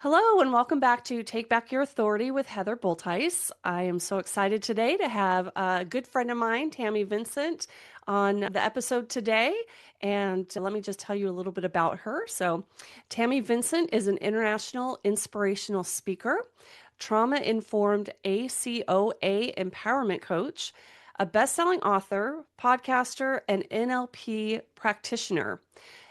Hello, and welcome back to Take Back Your Authority with Heather Bulthuis. I am so excited today to have a good friend of mine, Tammy Vincent, on the episode today. And let me just tell you a little bit about her. So, Tammy Vincent is an international inspirational speaker, trauma informed ACOA empowerment coach, a best selling author, podcaster, and NLP practitioner.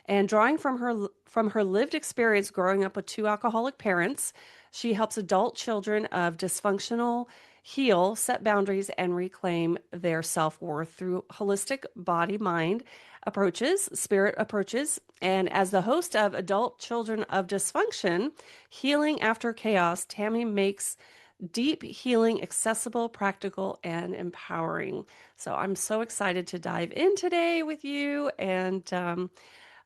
And drawing from her lived experience growing up with two alcoholic parents, she helps adult children of dysfunctional heal, set boundaries, and reclaim their self-worth through holistic body-mind approaches, spirit approaches. And as the host of Adult Children of Dysfunction, Healing After Chaos, Tammy makes deep healing accessible, practical, and empowering. So I'm so excited to dive in today with you and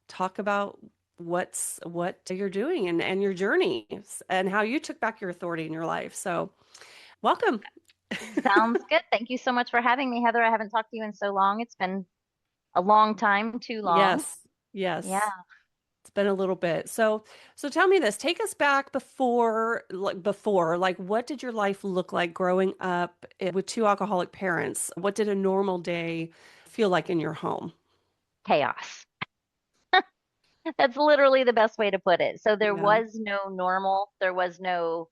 talk about what you're doing and your journey and how you took back your authority in your life. So, welcome. Sounds good. Thank you so much for having me, Heather. I haven't talked to you in so long. It's been a long time, too long. Yes. Yeah. Yes. It's been a little bit. So tell me this. Take us back before, what did your life look like growing up with two alcoholic parents? What did a normal day feel like in your home? Chaos. That's literally the best way to put it. So there Yeah. was no normal, there was no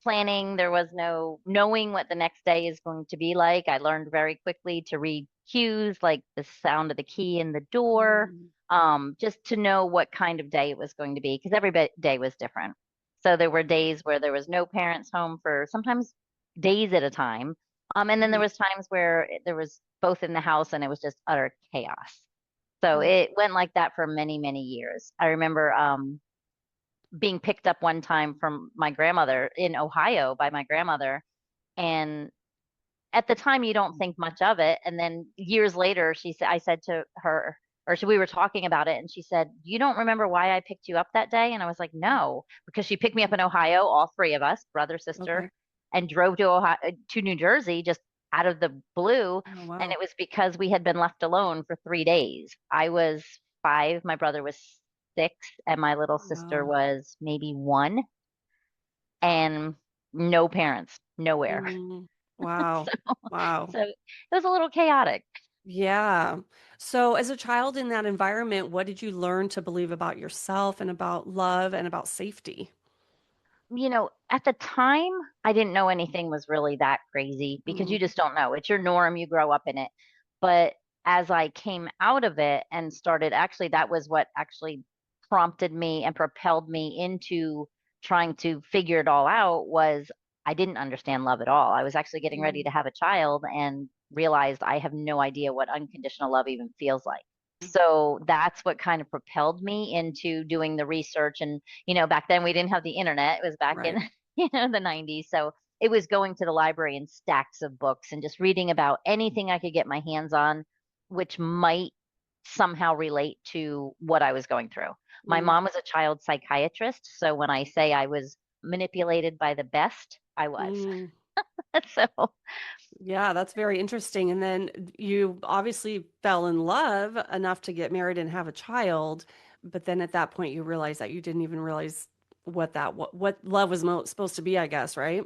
planning, there was no knowing what the next day is going to be like. I learned very quickly to read cues like the sound of the key in the door, Mm. just to know what kind of day it was going to be because every day was different. So there were days where there was no parents home for sometimes days at a time. And then there Mhm. was times where there was both in the house and it was just utter chaos. So it went like that for many, many years. I remember being picked up one time from my grandmother in Ohio by my grandmother. And at the time, you don't think much of it. And then years later, I said to her, we were talking about it, and she said, "You don't remember why I picked you up that day?" And I was like, "No," because she picked me up in Ohio, all three of us, brother, sister, Okay. and drove to New Jersey just out of the blue. Oh, And wow. it was because we had been left alone for 3 days. I was 5, my brother was 6, and my little sister Wow. was maybe 1, and no parents, nowhere. Mm. Wow. So, Wow. so it was a little chaotic. Yeah. So, as a child in that environment, what did you learn to believe about yourself and about love and about safety? At the time, I didn't know anything was really that crazy because Mm. you just don't know. It's your norm, you grow up in it. But as I came out of it and started, actually, that was what actually prompted me and propelled me into trying to figure it all out was I didn't understand love at all. I was actually getting ready Mm. to have a child and realized I have no idea what unconditional love even feels like. So that's what kind of propelled me into doing the research. And, back then we didn't have the internet. It was back in, Right. the 90s. So it was going to the library and stacks of books and just reading about anything I could get my hands on, which might somehow relate to what I was going through. My Mm. mom was a child psychiatrist. So when I say I was manipulated by the best, I was. Mm. So Yeah, that's very interesting. And then you obviously fell in love enough to get married and have a child, but then at that point you realized that you didn't even realize what love was supposed to be, I guess, right?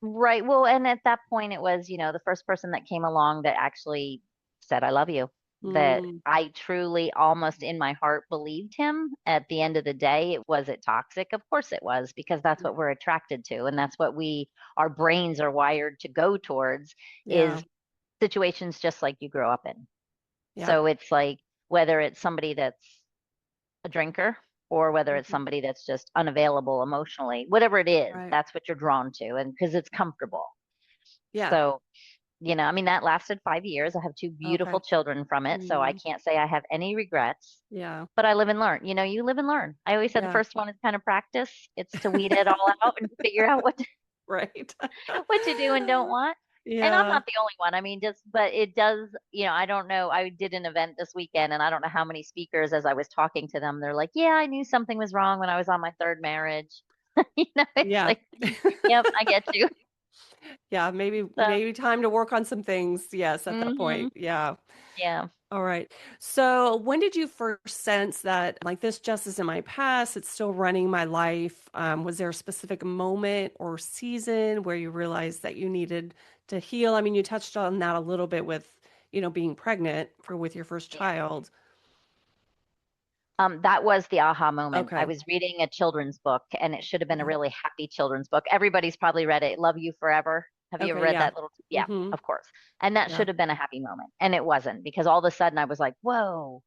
right. Well, and at that point, it was, the first person that came along that actually said, I love you, that Mm. I truly almost in my heart believed him. At the end of the day, was it toxic? Of course it was, because that's what we're attracted to. And that's what our brains are wired to go towards Yeah. is situations just like you grow up in. Yep. So it's like, whether it's somebody that's a drinker or whether it's Mhm. somebody that's just unavailable emotionally, whatever it is, Right. that's what you're drawn to. And because it's comfortable. Yeah. So, I mean, that lasted 5 years. I have two beautiful Okay. children from it. So I Mm. can't say I have any regrets, Yeah. but I live and learn. You live and learn. I always said the Yeah. first one is kind of practice. It's to weed it all out and figure out what to, Right. what to do and don't want. And I'm Yeah. not the only one. I mean, but it does, I don't know. I did an event this weekend and I don't know how many speakers, as I was talking to them, they're like, yeah, I knew something was wrong when I was on my third marriage. It's Yeah. like, yep, I get you. Yeah, maybe So, maybe time to work on some things, yes, at that mhm, point, yeah. yeah. All right. So, when did you first sense that, like, this just is in my past, it's still running my life? Was there a specific moment or season where you realized that you needed to heal? I mean, you touched on that a little bit with, being pregnant with your first Yeah. child. That was the aha moment. I Okay. was reading a children's book, and it should have been a Okay. really happy children's book. Everybody's probably read it, Love You Forever. Have you ever Okay, read yeah. that little? Yeah, Mhm. of course. And that Yeah. should have been a happy moment, and it wasn't, because all of a sudden I was like, "Whoa,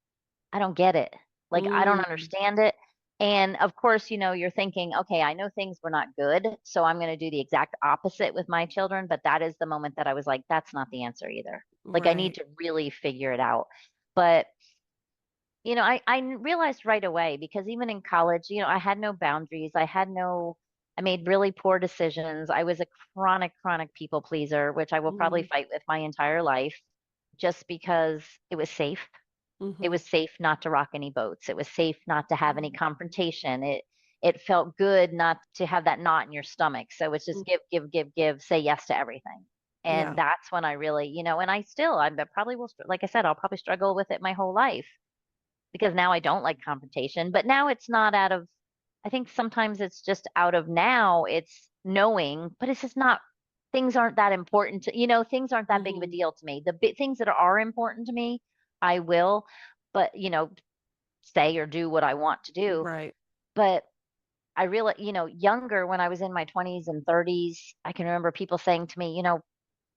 I don't get it. Like, I don't Mm, understand it." And of course, you're thinking, "Okay, I know things were not good, so I'm going to do the exact opposite with my children." But that is the moment that I was like, "That's not the answer either. Like, I need right. to really figure it out." But I realized right away, because even in college, I had no boundaries. I made really poor decisions. I was a chronic people pleaser, which I will probably Mm, fight with my entire life, just because it was safe. It mhm. was safe not to rock any boats. It was safe not to have any Mm, confrontation. It felt good not to have that knot in your stomach. So it's mm, just give, say yes to everything. And yeah. that's when I really, and I probably will, like I said, I'll probably struggle with it my whole life, because now I don't like confrontation. But now it's not out of, I think sometimes it's just out of, now it's knowing, but it's just not, things aren't that important things aren't that big of a Mhm. deal to me. The big things that are important to me, I will, but, say or do what I want to do. Right. But I really, younger, when I was in my 20s and 30s, I can remember people saying to me,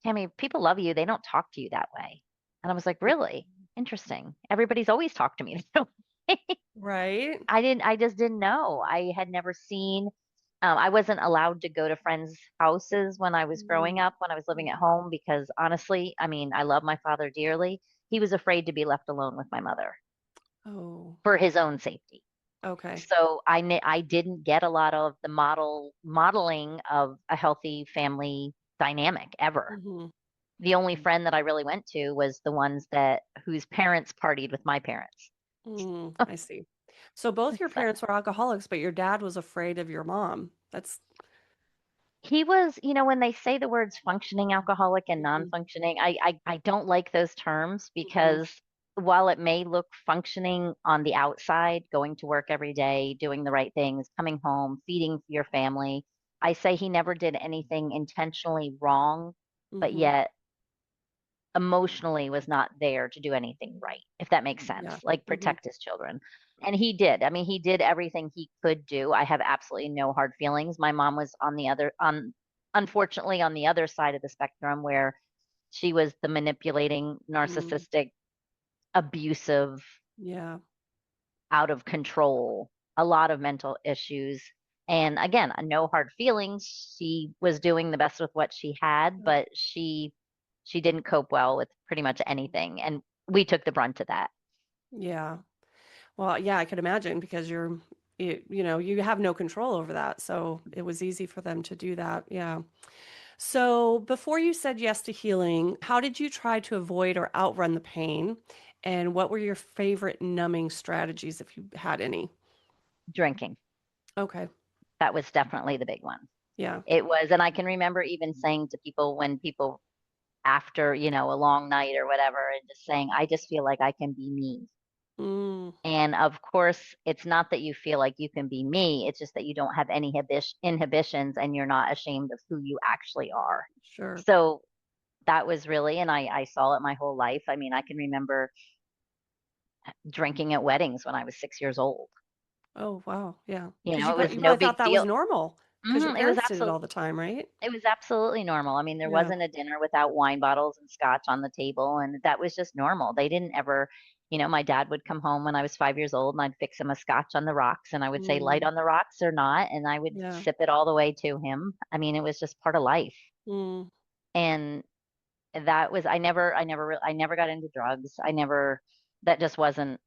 "Tammy, people love you. They don't talk to you that way." And I was like, "Really? Interesting. Everybody's always talked to me that way." Right. I just didn't know. I had never seen, I wasn't allowed to go to friends' houses when I was growing Mm, up, when I was living at mhm. home, because honestly, I mean, I love my father dearly. He was afraid to be left alone with my mother Oh, for his own safety. okay. So I didn't get a lot of the modeling of a healthy family dynamic ever. Mhm. The only friend that I really went to was the ones that whose parents partied with my parents. I see. So both your So parents were alcoholics, but your dad was afraid of your mom. That's he was, when they say the words functioning alcoholic and mhm, non-functioning, I don't like those terms, mhm, because while it may look functioning on the outside, going to work every day, doing the right things, coming home, feeding your family, I say he never did anything intentionally wrong, but mhm. yet emotionally was not there to do anything right, if that makes sense, Yeah. like Mhm, protect his children. And he did. I mean, he did everything he could do. I have absolutely no hard feelings. My mom was unfortunately, on the other side of the spectrum, where she was the manipulating, mm, narcissistic, abusive, yeah. out of control, a lot of mental issues. And again, no hard feelings. She was doing the best with what she had, Yep. but she didn't cope well with pretty much anything, and we took the brunt of that. Yeah. Well, yeah, I could imagine because you have no control over that. So it was easy for them to do that. Yeah. So before you said yes to healing, how did you try to avoid or outrun the pain? And what were your favorite numbing strategies if you had any? Drinking, Okay. that was definitely the big one. Yeah. It was, and I can remember even saying to people, when people, after, a long night or whatever, and just saying, "I just feel like I can be me." Mm, And of course, it's not that you feel like you can be me, it's just that you don't have any inhibitions, and you're not ashamed of who you actually are. sure. So that was really, and I saw it my whole life. I mean, I can remember drinking at weddings when I was 6 years old. Oh, wow. Yeah. You Because know, you it thought was you no probably thought big that was deal. normal because your It was parents did it all absolutely the time, right? It was absolutely normal. I mean, there Yeah. wasn't a dinner without wine bottles and scotch on the table, and that was just normal. They didn't ever, my dad would come home when I was 5 years old, and I'd fix him a scotch on the rocks, and I would say, "Light Mm, on the rocks or not," and I would yeah. sip it all the way to him. I mean, it was just part of life. Mm, And that was, I never got into drugs. That just wasn't,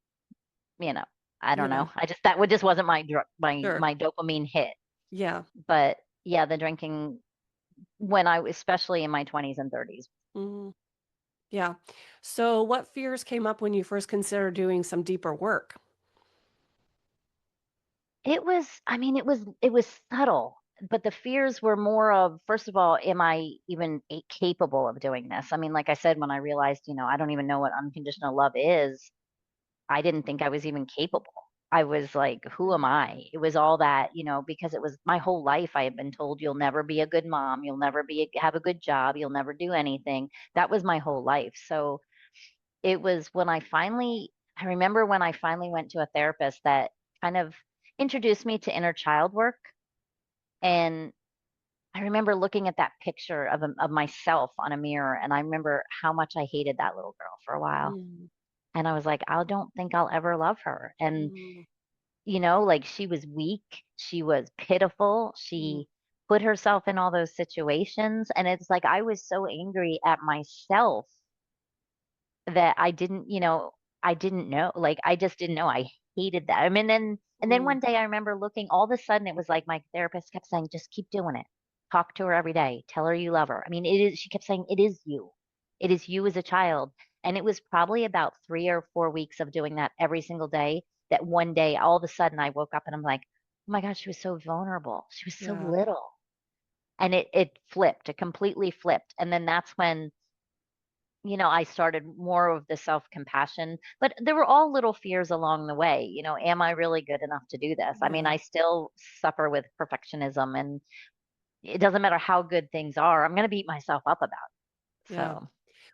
you know, I don't yeah. know. Just wasn't my drug, Sure. my dopamine hit. Yeah. But yeah, the drinking, especially in my 20s and 30s. Mm, yeah. So what fears came up when you first considered doing some deeper work? I mean, it was subtle. but the fears were more of, first of all, am I even capable of doing this? I mean, like I said, when I realized, I don't even know what unconditional love is, I didn't think I was even capable. I was like, who am I? It was all that, because it was my whole life. I had been told you'll never be a good mom, you'll never have a good job, you'll never do anything. That was my whole life. So it was when I remember when I finally went to a therapist that kind of introduced me to inner child work. And I remember looking at that picture of myself on a mirror, and I remember how much I hated that little girl for a while. Mm, And I was like, I don't think I'll ever love her. And, mm, like she was weak, she was pitiful, mm. she put herself in all those situations. And it's like I was so angry at myself that I didn't know. Like I just didn't know. I hated that. I mean, and then Mm, one day I remember looking, all of a sudden it was like my therapist kept saying, just keep doing it. Talk to her every day. Tell her you love her. I mean, she kept saying, it is you. It is you as a child. And it was probably about 3 or 4 weeks of doing that every single day that one day all of a sudden I woke up and I'm like, oh my gosh, she was so vulnerable. She was so yeah, little. And it flipped, it completely flipped. And then that's when I started more of the self-compassion, but there were all little fears along the way. Am I really good enough to do this? I mean, yeah, I still suffer with perfectionism, and it doesn't matter how good things are, I'm going to beat myself up about it. yeah. So,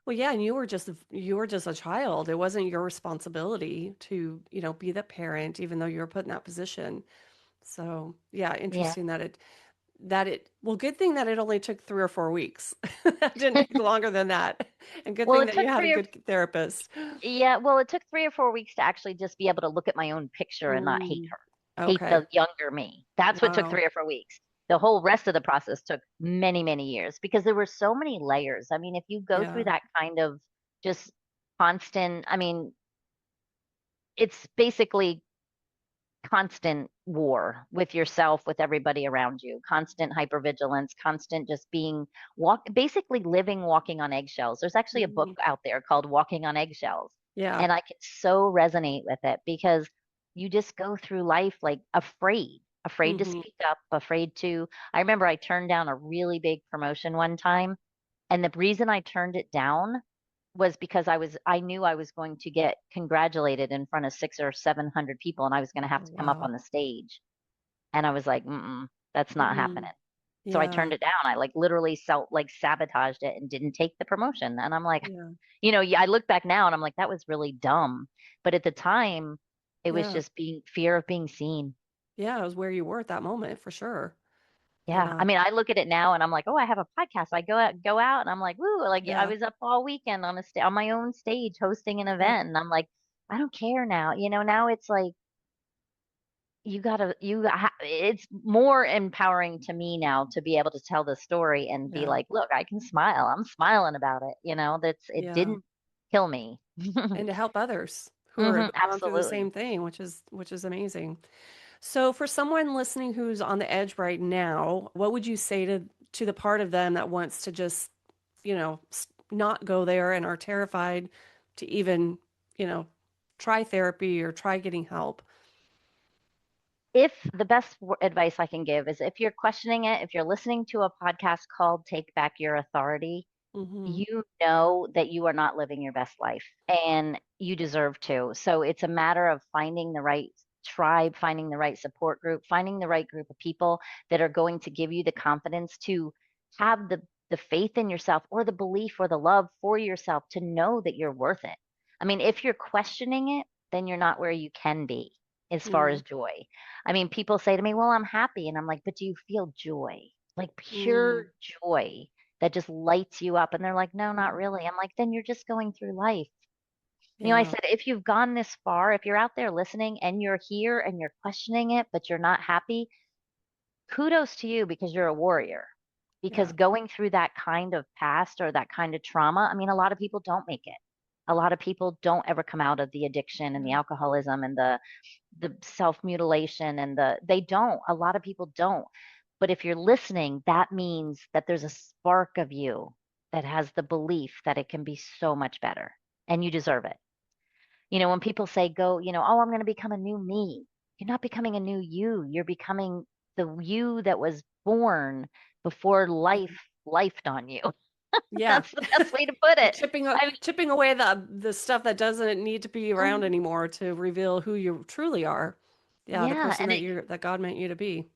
Well, yeah, and you were just a child. It wasn't your responsibility to, be the parent, even though you were put in that position. So, yeah, yeah. interesting well, good thing that it only took 3 or 4 weeks. That didn't take longer than that. And good Well, thing it that you took had a three or good therapist. yeah, well, it took 3 or 4 weeks to actually just be able to look at my own picture and not hate Mm, her, hate okay. the younger me. That's what took Wow. 3 or 4 weeks. The whole rest of the process took many, many years because there were so many layers. I mean, if you go through Yeah. that kind of just constant, I mean, it's basically constant war with yourself, with everybody around you, constant hypervigilance, constant just being basically living walking on eggshells. There's actually a book Mhm. out there called Walking on Eggshells. Yeah. And I can so resonate with it because you just go through life like afraid to Mhm. speak up, afraid to. I remember I turned down a really big promotion one time. And the reason I turned it down was because I knew I was going to get congratulated in front of 600 or 700 people, and I was going to have Oh, to come up wow. on the stage. And I was like, that's not happening. Mm. So I Yeah. turned it down. I like literally self like sabotaged it and didn't take the promotion. And I'm like, Yeah. yeah, I look back now and I'm like, that was really dumb. But at the time, it was Yeah. just being fear of being seen. Yeah, it was where you were at that moment for sure. Yeah. Yeah. I mean, I look at it now and I'm like, oh, I have a podcast. I go out and I'm like, woo, like I Yeah. was up all weekend on my own stage hosting an Yeah. event. And I'm like, I don't care now. Now it's like it's more empowering to me now to be able to tell the story and be Yeah. like, look, I can smile. I'm smiling about it. It Yeah. didn't kill me. And to help others who are going through the Absolutely. same thing, which is amazing. So for someone listening who's on the edge right now, what would you say to the part of them that wants to just, not go there and are terrified to even, you know, try therapy or try getting help? If the best advice I can give is if you're questioning it, if you're listening to a podcast called Take Back Your Authority, Mhm. you know that you are not living your best life and you deserve to. So it's a matter of finding the right tribe, finding the right support group, finding the right group of people that are going to give you the confidence to have the faith in yourself or the belief or the love for yourself to know that you're worth it. I mean, if you're questioning it, then you're not where you can be as far Mm. as joy. I mean, people say to me, "Well, I'm happy." And I'm like, "But do you feel joy? Like pure Mm. joy that just lights you up?" And they're like, "No, not Yeah. really." I'm like, "Then you're just going through life." I Yeah. said, if you've gone this far, if you're out there listening and you're here and you're questioning it, but you're not happy, kudos to you because you're a warrior. Because Yeah. going through that kind of past or that kind of trauma, I mean, a lot of people don't make it. A lot of people don't ever come out of the addiction and the Yeah. alcoholism and the self-mutilation and they don't. A lot of people don't. But if you're listening, that means that there's a spark of you that has the belief that it can be so much better and you deserve it. When people say go, oh, I'm going to become a new me. You're not becoming a new you. You're becoming the you that was born before life lifed on you. Yeah. That's the best way to put You're it. I mean, chipping away the stuff that doesn't need to be around mhm, anymore to reveal who you truly are. Yeah, the yeah, person and that you're that God meant you to be.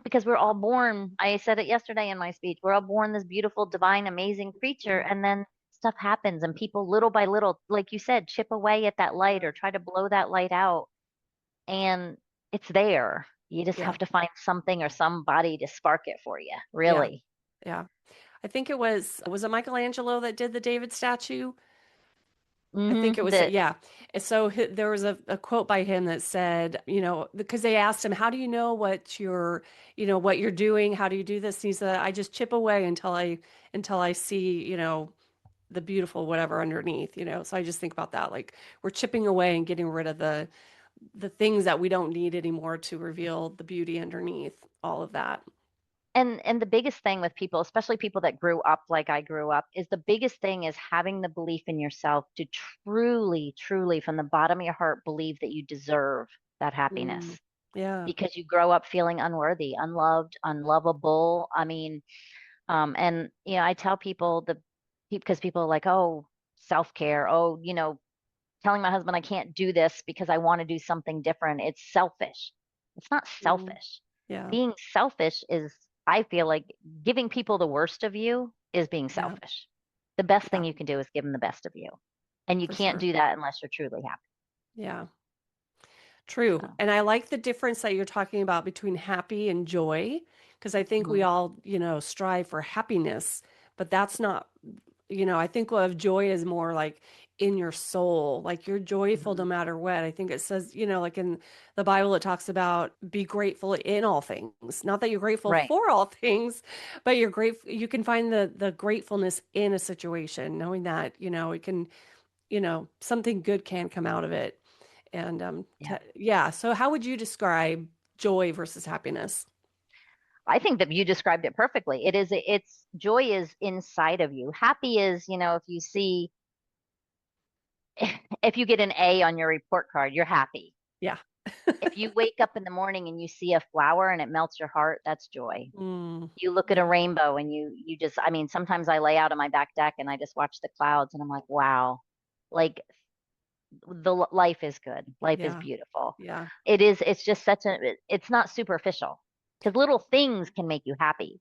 because we're all born, I said it yesterday in my speech, we're all born this beautiful, divine, amazing creature, Mhm. and then stuff happens, and people little by little, like you said, chip away at that light or try to blow that light out, and it's there. You just Yeah. have to find something or somebody to spark it for you, Yeah. really. Yeah. I think was it Michelangelo that did the David statue? I think it was, That yeah. And so there was a quote by him that said, because they asked him, how do you know what you're doing? How do you do this? And he said, I just chip away until I see, the beautiful whatever underneath, So I just think about that. Like we're chipping away and getting rid of the things that we don't need anymore to reveal the beauty underneath all of that. and the biggest thing with people, especially people that grew up like I grew up, is the biggest thing is having the belief in yourself to truly, truly, from the bottom of your heart, believe that you deserve that Mm, happiness yeah. because you grow up feeling unworthy, unloved, unlovable. I mean, and I tell people because people are like, oh, self-care, oh, telling my husband I can't do this because I want to do something different. It's selfish. It's not Mm, selfish. yeah. Being selfish is, I feel like, giving people the worst of you is being Yeah. selfish. The best Yeah. thing you can do is give them the best of you. And you For can't sure. do that unless you're truly happy. Yeah. True. So, And I like the difference that you're talking about between happy and joy, because I think we mhm, all, strive for happiness, but that's not, I think of joy as more like in your soul, like you're joyful no mhm, matter what. I think it says, like in the Bible, it talks about be grateful in all things. Not that you're grateful right. for all things, but you're grateful. You can find the gratefulness in a situation, knowing that, it can, something good can come out of it. And Yeah. yeah, so how would you describe joy versus happiness? I think that you described it perfectly. It's joy is inside of you. Happy is, if you see, if you get an A on your report card, you're happy. Yeah. If you wake up in the morning and you see a flower and it melts your heart, that's joy. Mm, You look at a yeah. rainbow and you just, I mean, sometimes I lay out on my back deck and I just watch the clouds and I'm like, wow, like life is good. Life is Yeah. beautiful. Yeah. It's just it's not superficial because little things can make you happy,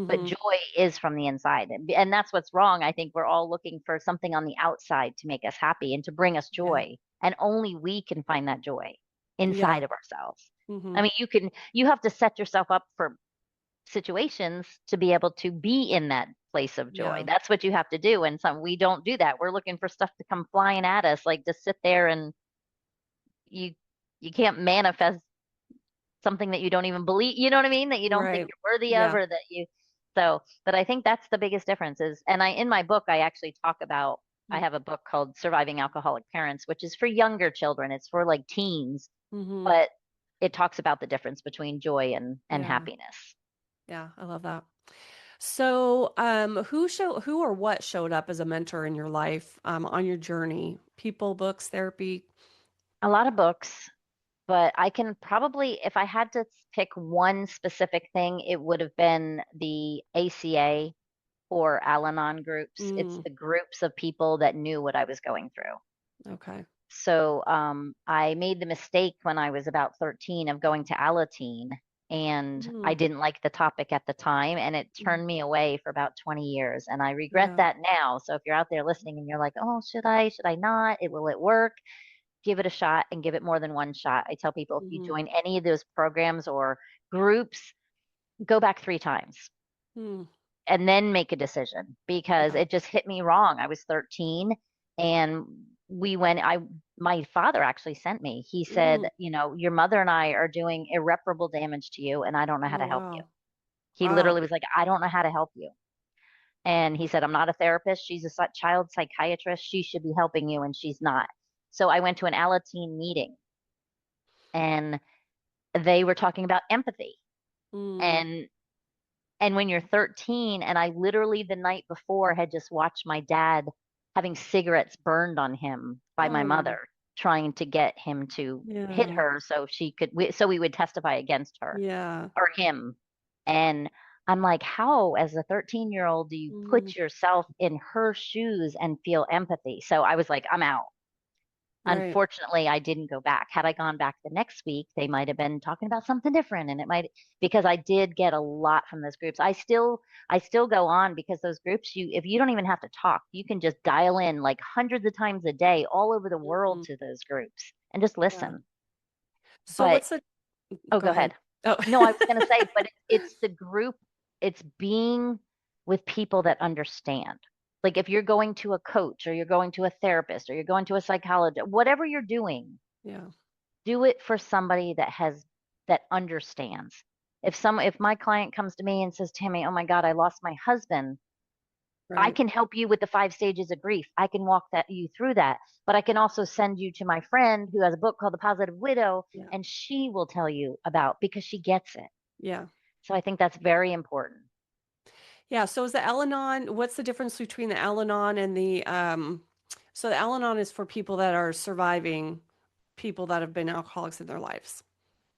but Mm-hmm. joy is from the inside. And that's what's wrong. I think we're all looking for something on the outside to make us happy and to bring us Yeah. joy. And only we can find that joy Yeah. inside of ourselves. Mm-hmm. I mean, you have to set yourself up for situations to be able to be in that place of joy. Yeah. That's what you have to do. And we don't do that. We're looking for stuff to come flying at us, like to sit there and you you can't manifest something that you don't even believe, you know what I mean? That you don't think Right. you're worthy of Yeah. or that you but I think that's the biggest difference is and I in my book I actually talk about I have a book called Surviving Alcoholic Parents, which is for younger children. It's for like teens, Mm-hmm. but it talks about the difference between joy and Yeah. happiness. Yeah. I love that. So, who or what showed up as a mentor in your life, on your journey? People, books, therapy? A lot of books, but I can probably, if I had to pick one specific thing, it would have been the ACA or Al-Anon groups. It's Mm, the groups of people that knew what I was going through. okay. So I made the mistake when I was about 13 of going to Alateen, and I Mm, didn't like the topic at the time, and it mm, turned me away for about 20 years. And I regret yeah. that now. So if you're out there listening and you're like, oh, should I? Should I not? Will it work? Give it a shot and give it more than one shot. I tell people if you Mm-hmm. join any of those programs or groups, go back 3 times Mm, and then make a decision because yeah. it just hit me wrong. I was 13 and we went I my father actually sent me. He said, Mm. your mother and I are doing irreparable damage to you and I don't know how Oh, to help you. wow. He Wow. literally was like, I don't know how to help you. And he said, I'm not a therapist. She's a child psychiatrist. She should be helping you and she's not. So I went to an Alateen meeting and they were talking about empathy. Mm. And when you're 13, and I literally the night before had just watched my dad having cigarettes burned on him by my Oh, mother, trying to get him to hit yeah. her so she could, so we would testify against her Yeah. or him. And I'm like, how, as a 13-year-old, do you Mm, put yourself in her shoes and feel empathy? So I was like, I'm out. right. Unfortunately, I didn't go back. Had I gone back the next week, they might have been talking about something different. And it might, because I did get a lot from those groups. I still go on because those groups, if you don't even have to talk, you can just dial in like hundreds of times a day all over the world Mhm. to those groups and just Yeah. listen. So But what's the oh, go go ahead. ahead. Oh. No, I was going to say, but it's the group, it's being with people that understand. Like if you're going to a coach or you're going to a therapist or you're going to a psychologist, whatever you're doing, Yeah. do it for somebody that understands. If my client comes to me and says, Tammy, oh my God, I lost my husband, I Right. can help you with the 5 stages of grief. I can walk you through that. But I can also send you to my friend who has a book called The Positive Widow, Yeah. and she will tell you about because she gets it. Yeah. So I think that's very important. Yeah. So is the Al-Anon, what's the difference between the Al-Anon and so the Al-Anon is for people that are surviving people that have been alcoholics in their lives.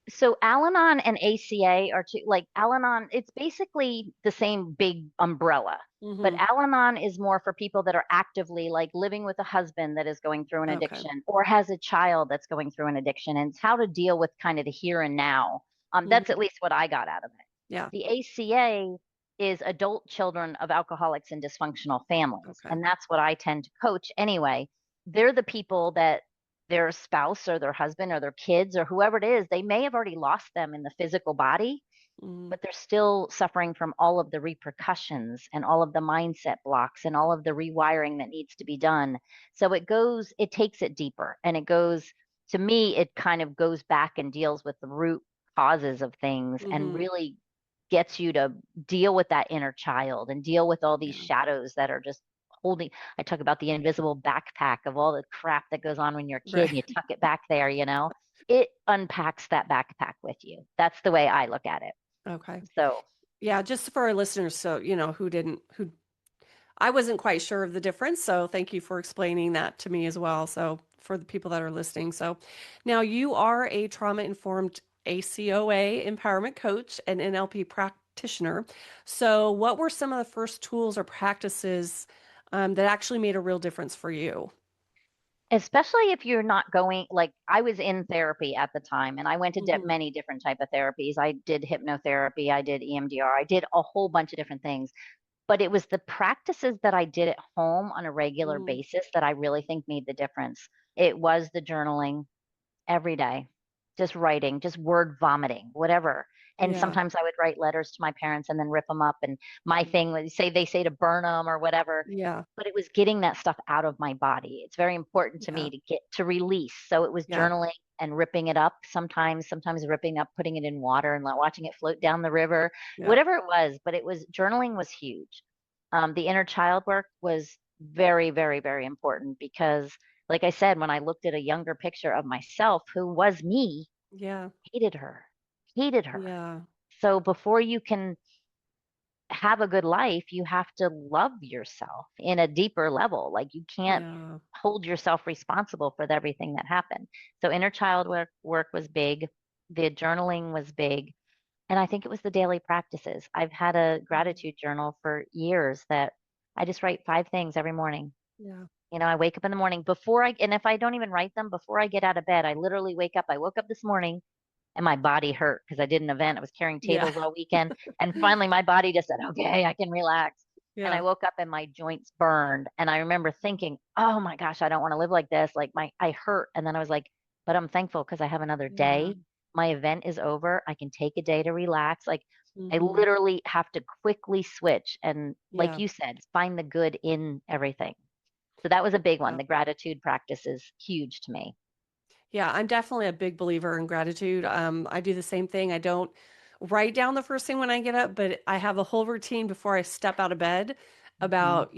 So Al-Anon and ACA are two, like Al-Anon, it's basically the same big umbrella. But Mm-hmm. Al-Anon is more for people that are actively like living with a husband that is going through an Okay. addiction or has a child that's going through an addiction, and it's how to deal with kind of the here and now. That's Mm-hmm. at least what I got out of it. Yeah. The ACA is adult children of alcoholics and dysfunctional families. Okay. And that's what I tend to coach anyway. They're the people that their spouse or their husband or their kids or whoever it is, they may have already lost them in the physical body, Mm, but they're still suffering from all of the repercussions and all of the mindset blocks and all of the rewiring that needs to be done. So it takes it deeper and it goes, to me, it kind of goes back and deals with the root causes of things and mm-hmm. really gets you to deal with that inner child and deal with all these Yeah. shadows that are just holding. I talk about the invisible backpack of all the crap that goes on when you're a kid and Right. you tuck it back there, it unpacks that backpack with you. That's the way I look at it. Okay. So, Yeah, just for our listeners, so who I wasn't quite sure of the difference, so thank you for explaining that to me as well. So for the people that are listening. So now you are a trauma-informed ACOA empowerment coach and NLP practitioner. So what were some of the first tools or practices that actually made a real difference for you? especially if you're not going, like I was in therapy at the time and I went to Hmm. many different type of therapies. I did hypnotherapy, I did EMDR, I did a whole bunch of different things, but it was the practices that I did at home on a regular Mm, basis that I really think made the difference. It was the journaling every day, just writing, just word vomiting, whatever. And yeah. sometimes I would write letters to my parents and then rip them up. And my Mm, thing was they say to burn them or whatever, yeah. but it was getting that stuff out of my body. It's very important to Yeah. me to get to release. So it was Yeah. journaling and ripping it up sometimes ripping up, putting it in water and watching it float down the river, Yeah. whatever it was. But journaling was huge. The inner child work was very, very, very important because, like I said, when I looked at a younger picture of myself who was me, Yeah. hated her, hated her. Yeah. So before you can have a good life, you have to love yourself in a deeper level. Like you can't Yeah. hold yourself responsible for everything that happened. So inner child work was big. The journaling was big. And I think it was the daily practices. I've had a Mhm. gratitude journal for years that I just write 5 things every morning. Yeah. I wake up in the morning and if I don't even write them before I get out of bed, I literally wake up. I woke up this morning and my body hurt because I did an event. I was carrying Yeah. tables all weekend. And finally, my body just said, okay, I can relax. And I Yeah. woke up and my joints burned. And I remember thinking, oh my gosh, I don't want to live like this. Like I hurt. And then I was like, but I'm thankful because I have another Yeah. day. My event is over. I can take a day to relax. Like I Hmm. literally have to quickly switch. And like Yeah. you said, find the good in everything. So that was a big one. Yeah. The gratitude practice is huge to me. Yeah, I'm definitely a big believer in gratitude. I do the same thing. I don't write down the first thing when I get up, but I have a whole routine before I step out of bed Mhm. about,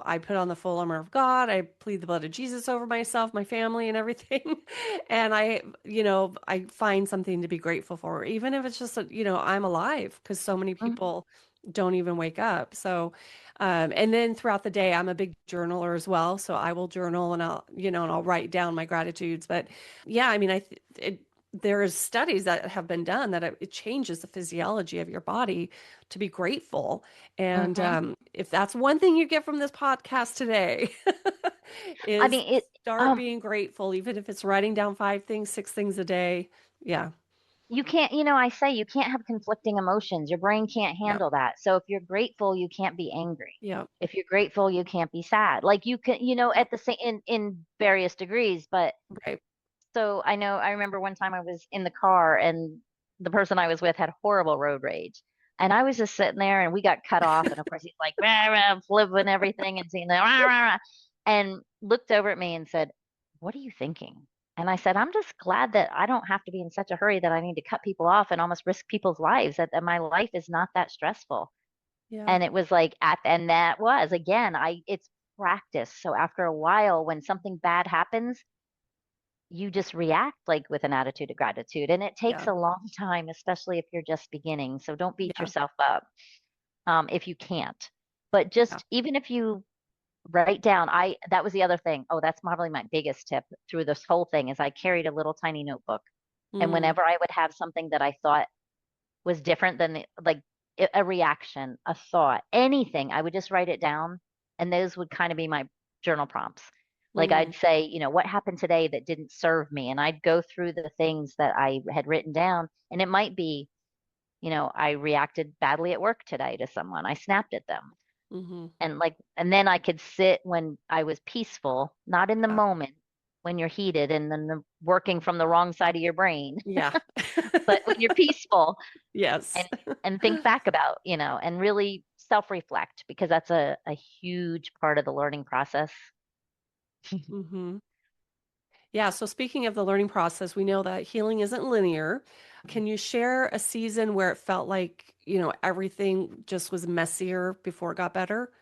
I put on the full armor of God. I plead the blood of Jesus over myself, my family, and everything. And I find something to be grateful for, even if it's just, I'm alive because so many Mhm. people don't even wake up. So, and then throughout the day, I'm a big journaler as well. So I will journal and I'll write down my gratitudes. But yeah, I mean, there's studies that have been done that it changes the physiology of your body to be grateful. And Hmm. if that's one thing you get from this podcast today, I is mean, it, start being grateful, even if it's writing down 5 things, 6 things a day. Yeah. you can't, I say you can't have conflicting emotions. Your brain can't Yeah. handle that. So if you're grateful, you can't be angry. Yeah. If you're grateful, you can't be sad. Like you can, Yeah. at the same in various degrees. But Right. so I remember one time I was in the car and the person I was with had horrible road rage. And I was just sitting there and we got cut off. And of course he's like, rah, rah, flipping everything and seeing that, rah, rah, rah, and looked over at me and said, "What are you thinking?" And I said, "I'm just glad that I don't have to be in such a hurry that I need to cut people off and almost risk people's lives, that my life is not that stressful." Yeah. And it was like, and that was, again, it's practice. So after a while, when something bad happens, you just react like with an attitude of gratitude. And it takes Yeah. a long time, especially if you're just beginning. So don't beat Yeah. yourself up if you can't. But Yeah. just even if you write down, that was the other thing. Oh, that's probably my biggest tip through this whole thing is I carried a little tiny notebook. And Mm, whenever I would have something that I thought was different than a reaction, a thought, anything, I would just write it down. And those would kind of be my journal prompts. Like mm, I'd say, what happened today that didn't serve me? And I'd go through the things that I had written down. And it might be, I reacted badly at work today to someone. I snapped at them. mm-hmm. And then I could sit when I was peaceful, not in the Yeah. moment when you're heated and then working from the wrong side of your brain, Yeah. but when you're peaceful Yes. and think back about, and really self-reflect because that's a huge part of the learning process. Mm-hmm. Yeah. So speaking of the learning process, we know that healing isn't linear. Can you share a season where it felt like, everything just was messier before it got better?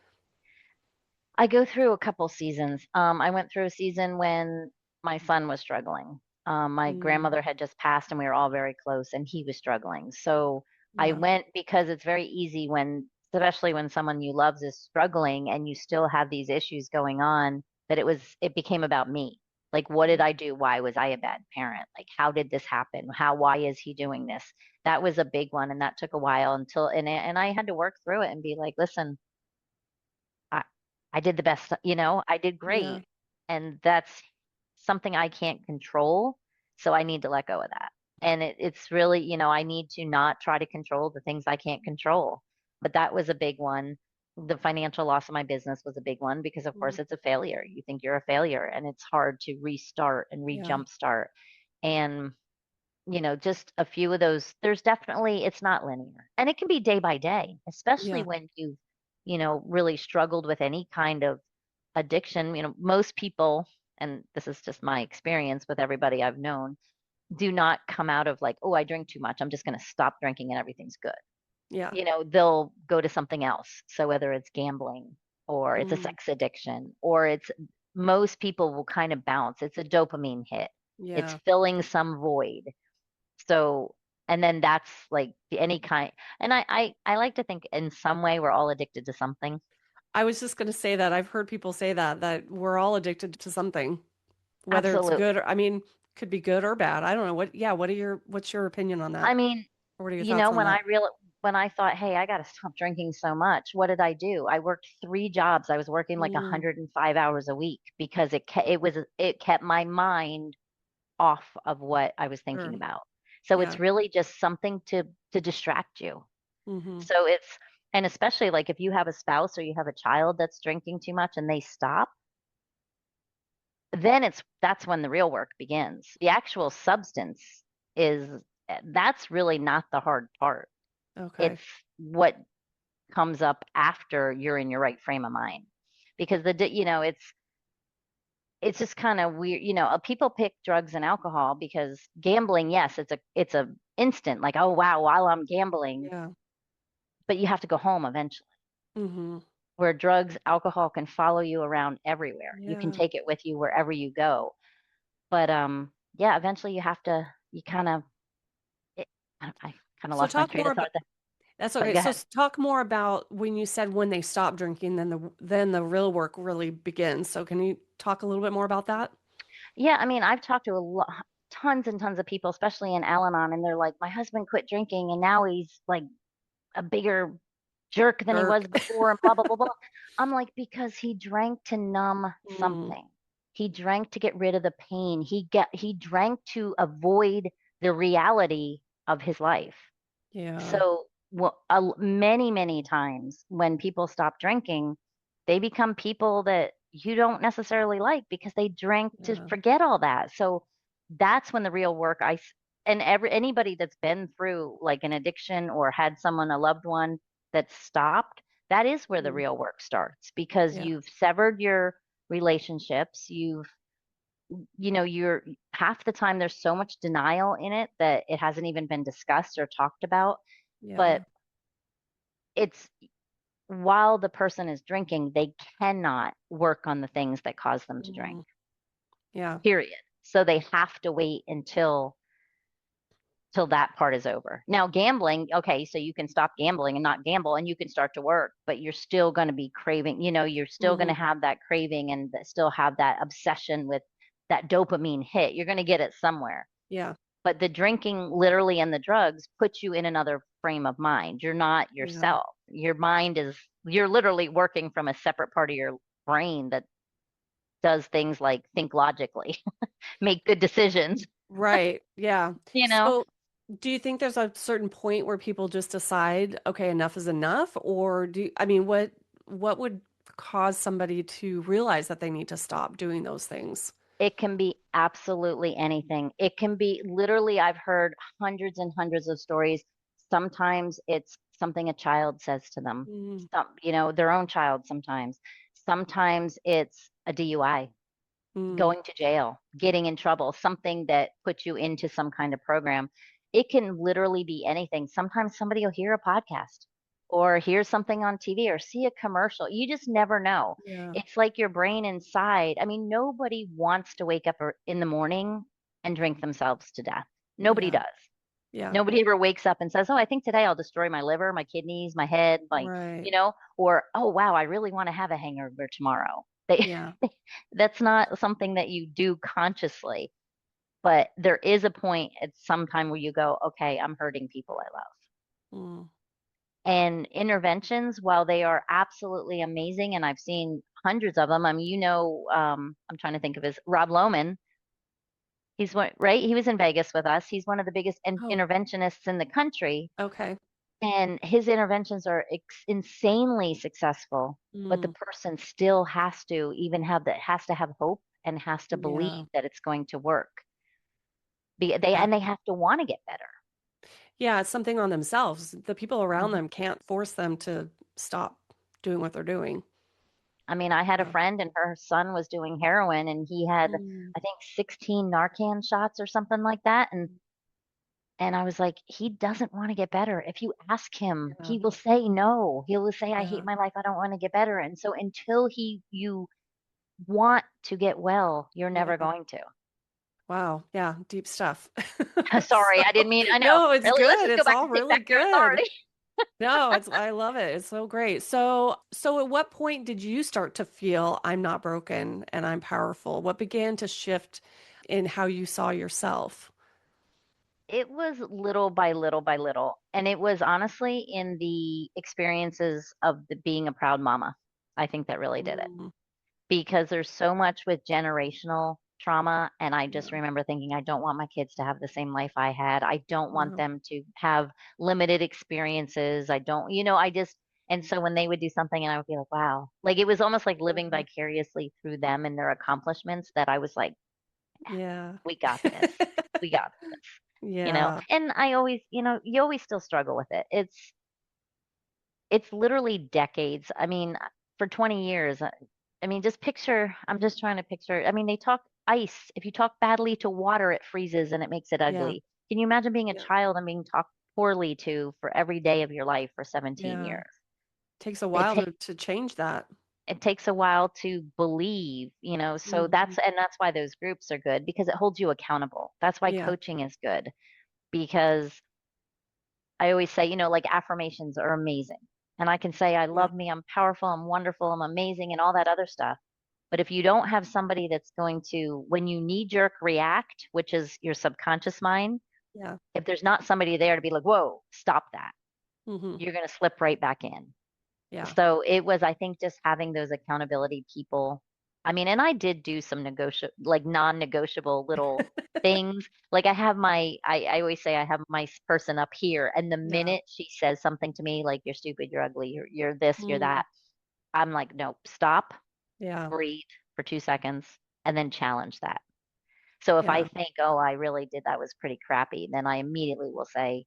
I go through a couple seasons. I went through a season when my son was struggling. My Mm, grandmother had just passed and we were all very close and he was struggling. So I yeah. went because it's very easy especially when someone you love is struggling and you still have these issues going on, that it became about me. Like, what did I do? Why was I a bad parent? Like, how did this happen? Why is he doing this? That was a big one. And that took a while and I had to work through it and be like, listen, I, I did the best, I did Yeah. great. And that's something I can't control. So I need to let go of that. And it's really, I need to not try to control the things I can't control. But that was a big one. The financial loss of my business was a big one because, of Mm, course, it's a failure. You think you're a failure and it's hard to restart and yeah. re-jumpstart. And just a few of those. There's definitely, it's not linear. And it can be day by day, especially Yeah. when you've, really struggled with any kind of addiction. Most people, and this is just my experience with everybody I've known, do not come out of like, oh, I drink too much. I'm just going to stop drinking and everything's good. Yeah. They'll go to something else. So whether it's gambling or it's a Mm, sex addiction or most people will kind of bounce. It's a dopamine hit. It's yeah. filling some void. So, and then that's like any kind, and I like to think in some way we're all addicted to something. I was just going to say that I've heard people say that we're all addicted to something, whether it's good Absolutely. or, could be good or bad. I don't know what's your opinion on that? I mean, Or what are your thoughts on when that? when I thought, hey, I got to stop drinking so much, what did I do? I worked 3 jobs. I was working like Mm, 105 hours a week because it kept my mind off of what I was thinking sure. about. So Yeah. it's really just something to distract you. Mm-hmm. So and especially like if you have a spouse or you have a child that's drinking too much and they stop, then that's when the real work begins. The actual substance is that's really not the hard part. Okay. It's what comes up after you're in your right frame of mind. Because it's just kind of weird. People pick drugs and alcohol because gambling, yes, it's a instant like, oh wow, while I'm gambling, Yeah. but you have to go home eventually. Mm-hmm. Where drugs, alcohol can follow you around everywhere. You can Yeah. take it with you wherever you go. But yeah, eventually you kind of I kind of So lost my talk train more of about thought there. that's But okay. go So ahead. talk more about when you said when they stop drinking, then the real work really begins. So can you talk a little bit more about that? Yeah, I mean, I've talked to a lot. tons and tons of people, especially in Al-Anon, and they're like, my husband quit drinking and now he's like a bigger jerk than he was Jerk. before and blah, blah, blah, blah. I'm like, because he drank to numb Mm, something. He drank to get rid of the pain. He drank to avoid the reality of his life. yeah. So, well, many, many times when people stop drinking, they become people that you don't necessarily like because they drank to Yeah. forget all that. So that's when the real work and anybody that's been through like an addiction or had someone, a loved one that stopped, that is where the Mm, real work starts because yeah. you've severed your relationships. You're half the time there's so much denial in it that it hasn't even been discussed or talked about. Yeah. But it's while the person is drinking, they cannot work on the things that cause them to drink, Mm, yeah. period. So they have to wait until till that part is over. Now, gambling, okay, so you can stop gambling and not gamble and you can start to work, but you're still going to be craving, you're still going Hmm. to have that craving and still have that obsession with that dopamine hit. You're going to get it somewhere. Yeah. But the drinking literally and the drugs put you in another frame of mind. You're not Yeah. yourself. Your mind is, you're literally working from a separate part of your brain that does things like think logically, make good decisions, Right. Yeah. you know? So, do you think there's a certain point where people just decide, okay, enough is enough? Or I mean, what would cause somebody to realize that they need to stop doing those things? It can be absolutely anything. It can be literally, I've heard hundreds and hundreds of stories. Sometimes it's something a child says to them, Mm, their own child sometimes. Sometimes it's a DUI, mm, going to jail, getting in trouble, something that puts you into some kind of program. It can literally be anything. Sometimes somebody will hear a podcast or hear something on TV or see a commercial. You just never know. yeah. It's like your brain inside. I mean, nobody wants to wake up in the morning and drink themselves to death. Nobody Yeah. does. Yeah. Nobody ever wakes up and says, "Oh, I think today I'll destroy my liver, my kidneys, my head, Right. or oh, wow, I really want to have a hangover tomorrow." They Yeah. that's not something that you do consciously, but there is a point at some time where you go, "Okay, I'm hurting people I love." Mm, And interventions, while they are absolutely amazing, and I've seen hundreds of them. I mean, I'm trying to think of his Rob Lohman. He's one, right? He was in Vegas with us. He's one of the biggest oh, interventionists in the country. okay. And his interventions are insanely successful, but the Mm, person still has to have hope and has to yeah. believe that it's going to work. Yeah. They have to want to get better. Yeah, it's something on themselves. The people around Mhm. them can't force them to stop doing what they're doing. I mean, I had a Yeah. friend and her son was doing heroin and he had, Mm, I think, 16 Narcan shots or something like that. And I was like, he doesn't want to get better. If you ask him, yeah. he will say no. He will say, I hate Yeah. my life. I don't want to get better. And so until you want to get well, you're never Yeah. going to. Wow. Yeah. Deep stuff. Sorry, So, I didn't mean, I know. no, it's Really, let's good. just go It's back all to take really back your good. authority. No, I love it. It's so great. So at what point did you start to feel I'm not broken and I'm powerful? What began to shift in how you saw yourself? It was little by little by little. And it was honestly in the experiences of being a proud mama. I think that really did it Mm, because there's so much with generational trauma. And I just yeah. remember thinking, I don't want my kids to have the same life I had. I don't want Wow. them to have limited experiences. I don't, and so when they would do something and I would be like, wow, like it was almost like living Yeah. vicariously through them and their accomplishments that I was like, Yeah. we got this. We got this. Yeah. And I always, you always still struggle with it. It's literally decades. I mean, for 20 years, I mean, just picture, I'm just trying to picture. I mean, they talk ice. If you talk badly to water, it freezes and it makes it Yeah. ugly. Can you imagine being a Yeah. child and being talked poorly to for every day of your life for 17 Yeah. years? Takes a It while takes to change that. it takes a while to believe, so Mhm. that's why those groups are good because it holds you accountable. That's why Yeah. coaching is good because I always say, like affirmations are amazing. And I can say, I Yeah. love me, I'm powerful, I'm wonderful, I'm amazing, and all that other stuff. But if you don't have somebody that's going to, when you knee jerk react, which is your subconscious mind, Yeah. if there's not somebody there to be like, whoa, stop that, Hmm. you're going to slip right back in. Yeah. So it was, I think, just having those accountability people. I mean, and I did do some negotiable, like non-negotiable little things. Like I always say I have my person up here, and the Yeah. minute she says something to me, like you're stupid, you're ugly, you're this, you're Mm. that, I'm like, nope, stop, Yeah. breathe for 2 seconds, and then challenge that. So if I Yeah. think, oh, I really did that was pretty crappy, then I immediately will say,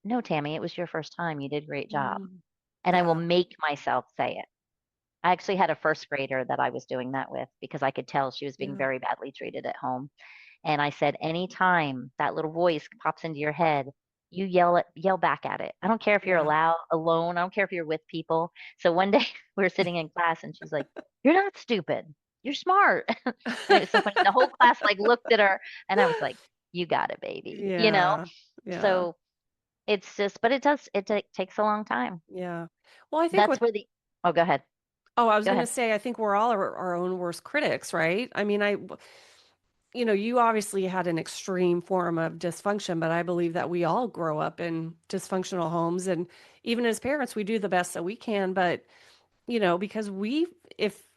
no, Tammy, it was your first time. You did a great job. Mm. And I will Yeah. make myself say it. I actually had a first grader that I was doing that with because I could tell she was being Yeah. very badly treated at home. And I said, anytime that little voice pops into your head, you yell back at it. I don't care if you're Yeah. alone. I don't care if you're with people. So one day we were sitting in class and she's like, you're not stupid. You're smart. And it was so funny. The whole class like looked at her and I was like, you got it, baby. Yeah. Yeah. So it's just, but it takes a long time. Yeah. Well, I think That's what, where oh, go ahead. oh, I was Go going to ahead. say, I think we're all our own worst critics, right? I mean, you obviously had an extreme form of dysfunction, but I believe that we all grow up in dysfunctional homes. And even as parents, we do the best that we can. But, because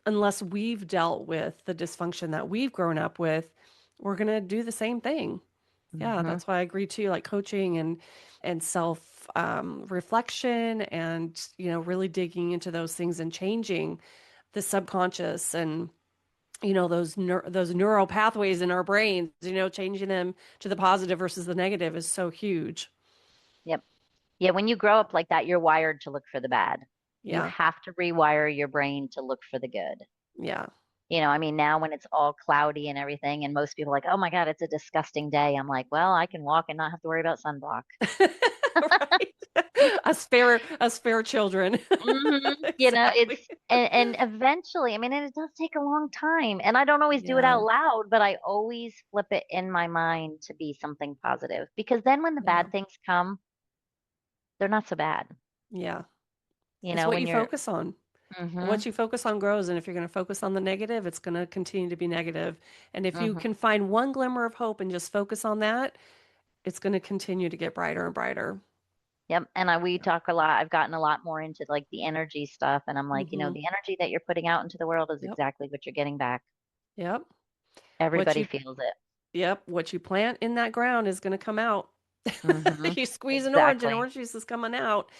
unless we've dealt with the dysfunction that we've grown up with, we're going to do the same thing. Yeah, Hmm. that's why I agree too, like coaching and self reflection and really digging into those things and changing the subconscious and those neural pathways in our brains, changing them to the positive versus the negative is so huge. Yep. Yeah, when you grow up like that, you're wired to look for the bad. You Yeah. have to rewire your brain to look for the good. Yeah. I mean, now when it's all cloudy and everything, and most people are like, oh my God, it's a disgusting day. I'm like, well, I can walk and not have to worry about sunblock. Right. Us fair children. It's Exactly. and eventually, I mean, and it does take a long time. And I don't always do it Yeah. out loud, but I always flip it in my mind to be something positive because then when the Yeah. bad things come, they're not so bad. Yeah. It's what When you you're, focus on. hmm What you focus on grows. And if you're going to focus on the negative, it's going to continue to be negative. And if you hmm can find one glimmer of hope and just focus on that, it's going to continue to get brighter and brighter. Yep. And we talk a lot. I've gotten a lot more into like the energy stuff. And I'm like, Mm-hmm. the energy that you're putting out into the world is Yep. exactly what you're getting back. Yep. What Everybody you feels it. Yep, what you plant in that ground is going to come out. You squeeze an orange and Exactly. orange juice is coming out,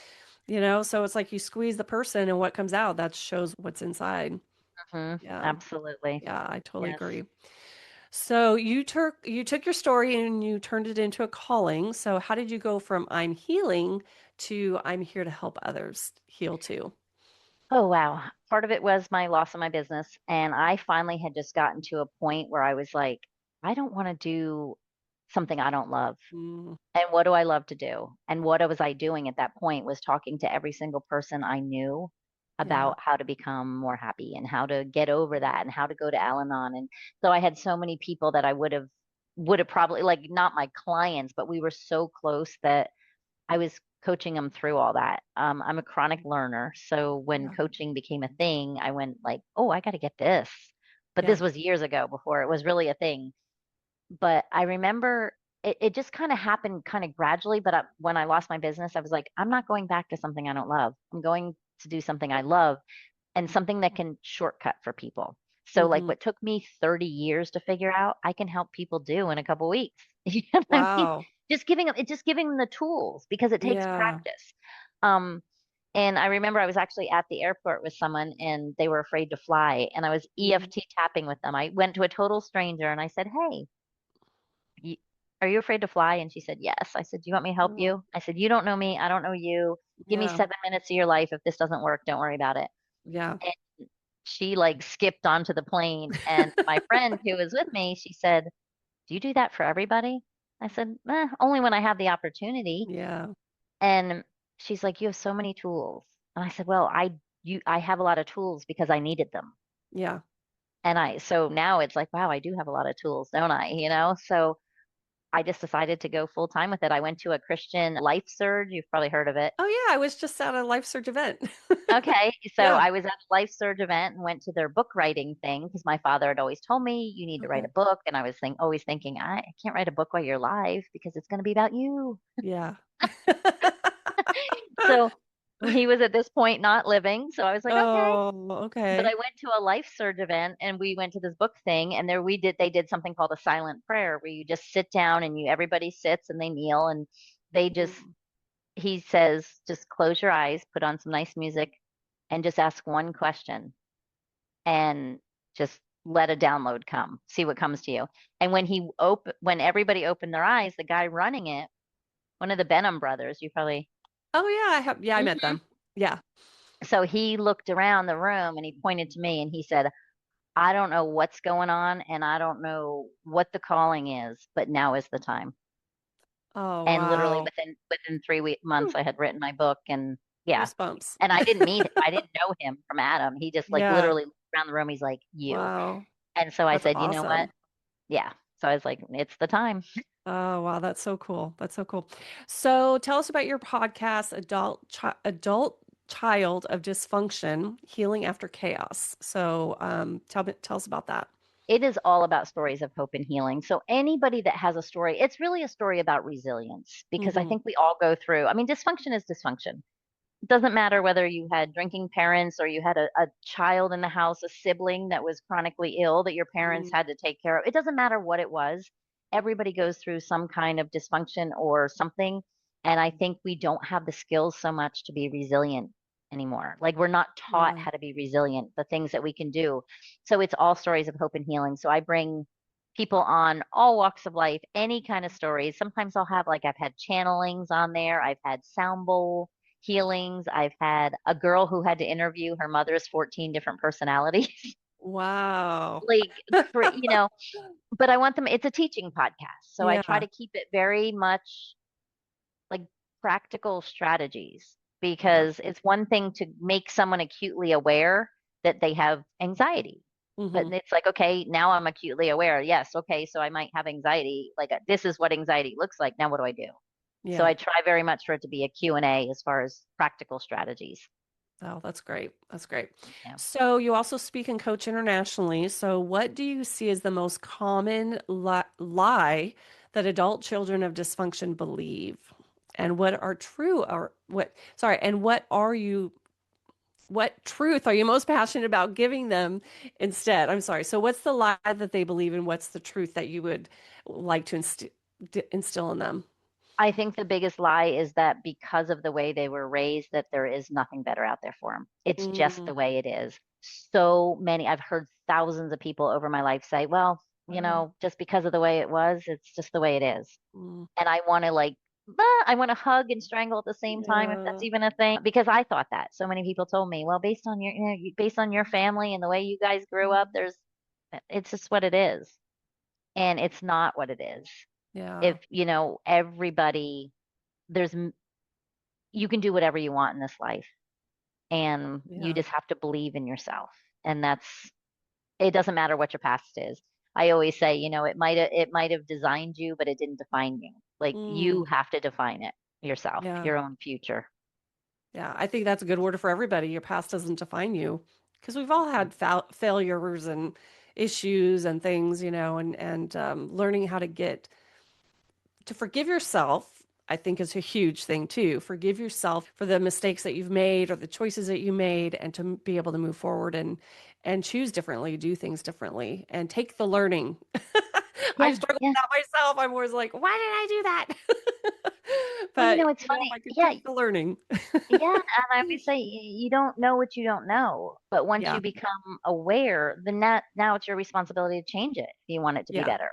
so it's like you squeeze the person and what comes out, that shows what's inside. Yeah. Absolutely. Yeah, I totally Yes. agree. So you took your story and you turned it into a calling. So how did you go from I'm healing to I'm here to help others heal too? Oh, wow. Part of it was my loss of my business. And I finally had just gotten to a point where I was like, I don't want to do something I don't love. Mm, And what do I love to do? And what was I doing at that point was talking to every single person I knew yeah. about how to become more happy and how to get over that and how to go to Al-Anon. And so I had so many people that I would have probably like not my clients, but we were so close that I was coaching them through all that. I'm a chronic learner, so when Yeah. coaching became a thing, I went like, "Oh, I got to get this." But Yeah. this was years ago before it was really a thing. But I remember it just kind of happened kind of gradually. But when I lost my business, I was like, I'm not going back to something I don't love. I'm going to do something I love and something that can shortcut for people. So, like Hmm. what took me 30 years to figure out, I can help people do in a couple weeks. You know what I mean? Wow. Just giving them the tools because it takes Yeah. practice. Um, and I remember I was actually at the airport with someone and they were afraid to fly. And I was Mhm. EFT tapping with them. I went to a total stranger and I said, hey, you, are you afraid to fly? And she said, yes. I said, do you want me to help Oh, you? I said, you don't know me. I don't know you. Give me yeah. 7 minutes of your life. If this doesn't work, don't worry about it. Yeah. And she like skipped onto the plane. And my friend who was with me, she said, do you do that for everybody? I said, only when I have the opportunity. Yeah. And she's like, you have so many tools. And I said, well, I have a lot of tools because I needed them. Yeah. So now it's like, wow, I do have a lot of tools, don't I? So I just decided to go full time with it. I went to a Christian life surge. You've probably heard of it. Oh yeah, I was just at a Life Surge event. Okay, so Yeah. I was at a life surge event and went to their book writing thing because my father had always told me you need to write Okay. a book, and I was always thinking I can't write a book while you're alive because it's going to be about you. Yeah. So he was at this point not living, so I was like, okay. Oh, But I okay. went to a life surge event and we went to this book thing, and there they did something called a silent prayer where you just sit down and everybody sits and they kneel, and they just Mm. he says just close your eyes, put on some nice music, and just ask one question and just let a download come, see what comes to you. And when everybody opened their eyes, the guy running it, one of the Benham brothers, you probably. Oh yeah, I have. Yeah, I met Mhm. them. Yeah. So he looked around the room and he pointed to me and he said, I don't know what's going on and I don't know what the calling is, but now is the time. Oh And literally wow. within 3 Whew, months, I had written my book, and yeah. goosebumps. And I didn't know him from Adam. He just like Yeah. literally looked around the room. He's like, you. Wow. And so I That's said, you know what? awesome. Yeah. So I was like, it's the time. Oh, wow, that's so cool. That's so cool. So tell us about your podcast, Adult Child of Dysfunction, Healing After Chaos. So tell us about that. It is all about stories of hope and healing. So anybody that has a story, it's really a story about resilience because I Hmm. think we all go through, I mean, dysfunction is dysfunction. It doesn't matter whether you had drinking parents or you had a child in the house, a sibling that was chronically ill that your parents had to take care of. It doesn't matter what it was. Everybody goes through some kind of dysfunction or something. And I think we don't have the skills so much to be resilient anymore. Like we're not taught Yeah. how to be resilient, the things that we can do. So it's all stories of hope and healing. So I bring people on all walks of life, any kind of stories. Sometimes I've had channelings on there, I've had sound bowl healings. I've had a girl who had to interview her mother's 14 different personalities. Wow. Like, but I want them, it's a teaching podcast. So I try Yeah. to keep it very much like practical strategies Yeah. because it's one thing to make someone acutely aware that they have anxiety. But Hmm. it's like, okay, now I'm acutely aware. Yes, okay, so I might have anxiety. Like this is what anxiety looks like. Now what do I do? So Yeah. I try very much for it to be a Q&A as far as practical strategies. Oh, that's great. That's great. Yeah. So you also speak and coach internationally. So what do you see as the most common lie that adult children of dysfunction believe? And what are true or what, sorry, and what truth are you most passionate about giving them instead? I'm sorry. So what's the lie that they believe and what's the truth that you would like to instill in them? I think the biggest lie is that because of the way they were raised, that there is nothing better out there for them. It's just Mm, the way it is. So many, I've heard thousands of people over my life say, well, wow. just because of the way it was, it's just the way it is. Mm, And I want to hug and strangle at the same time, if that's yeah. even a thing, because I thought that. So many people told me, well, based on your family and the way you guys grew up, it's just what it is. And it's not what it is. Yeah. If, everybody, there's, you can do whatever you want in this life, and you Yeah. just have to believe in yourself. And it doesn't matter what your past is. I always say, it might have designed you, but it didn't define you. Like you Mm, have to define it yourself, yeah. your own future. Yeah, I think that's a good word for everybody. Your past doesn't define you because we've all had failures and issues and things, and learning how to get to forgive yourself, I think is a huge thing too. Forgive yourself for the mistakes that you've made or the choices that you made and to be able to move forward and choose differently, do things differently and take the learning. I Yeah, struggle with yeah. that myself. I'm always like, why did I do that? Well, But it's if funny. I could Yeah, take the learning. yeah. And I always say you don't know what you don't know, but once Yeah, you become aware, then now it's your responsibility to change it if you want it to be yeah, better.